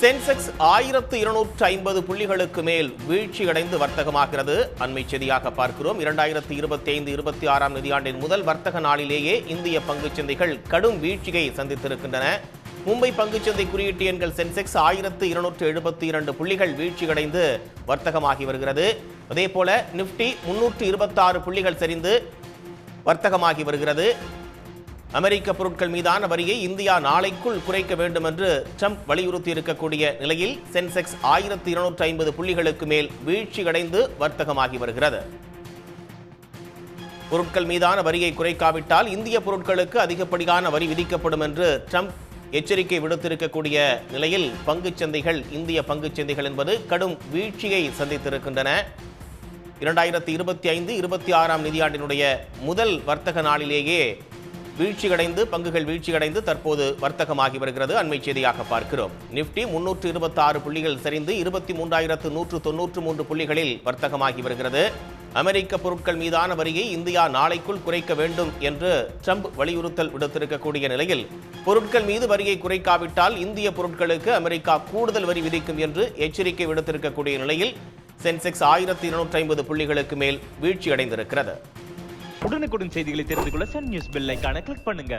Sensex 1250 புள்ளிகளுக்கு மேல் வீழ்ச்சியடைந்து வர்த்தகமாகிறது. அண்மை செய்தியாக பார்க்கிறோம். 2025-26 நிதியாண்டின் முதல் வர்த்தக நாளிலேயே இந்திய பங்குச்சந்தைகள் கடும் வீழ்ச்சியை சந்தித்திருக்கின்றன. மும்பை பங்குச்சந்தை குறியீட்டு எண்கள் சென்செக்ஸ் 1272 புள்ளிகள் வீழ்ச்சியடைந்து வர்த்தகமாகி வருகிறது. அதேபோல நிப்டி 326 புள்ளிகள் சரிந்து வர்த்தகமாகி வருகிறது. அமெரிக்க பொருட்கள் மீதான வரியை இந்தியா நாளைக்குள் குறைக்க வேண்டும் என்று ட்ரம்ப் வலியுறுத்தி இருக்கக்கூடிய நிலையில் சென்செக்ஸ் 1250 புள்ளிகளுக்கு மேல் வீழ்ச்சியடைந்து வர்த்தகமாகி வருகிறது. பொருட்கள் மீதான வரியை குறைக்காவிட்டால் இந்திய பொருட்களுக்கு அதிகப்படியான வரி விதிக்கப்படும் என்று ட்ரம்ப் எச்சரிக்கை விடுத்திருக்கக்கூடிய நிலையில் பங்குச்சந்தைகள், இந்திய பங்குச்சந்தைகள் என்பது கடும் வீழ்ச்சியை சந்தித்திருக்கின்றன. 2025-26 நிதியாண்டினுடைய முதல் வர்த்தக நாளிலேயே பங்குகள் வீழ்ச்சியடைந்து தற்போது வர்த்தகமாகி வருகிறது. அண்மை செய்தியாக பார்க்கிறோம். நிப்டி 326 புள்ளிகள் சரிந்து 23,193 புள்ளிகளில் வர்த்தகமாகி வருகிறது. அமெரிக்க பொருட்கள் மீதான வரியை இந்தியா நாளைக்குள் குறைக்க வேண்டும் என்று ட்ரம்ப் வலியுறுத்தல் விடுத்திருக்கக்கூடிய நிலையில் பொருட்கள் மீது வரியை குறைக்காவிட்டால் இந்திய பொருட்களுக்கு அமெரிக்கா கூடுதல் வரி விதிக்கும் என்று எச்சரிக்கை விடுத்திருக்கக்கூடிய நிலையில் சென்செக்ஸ் 1250 புள்ளிகளுக்கு மேல் வீழ்ச்சியடைந்திருக்கிறது. உடனுக்குடன் செய்திகளை தெரிந்து கொள்ள சன் நியூஸ் பெல் ஐகானை கிளிக் பண்ணுங்க.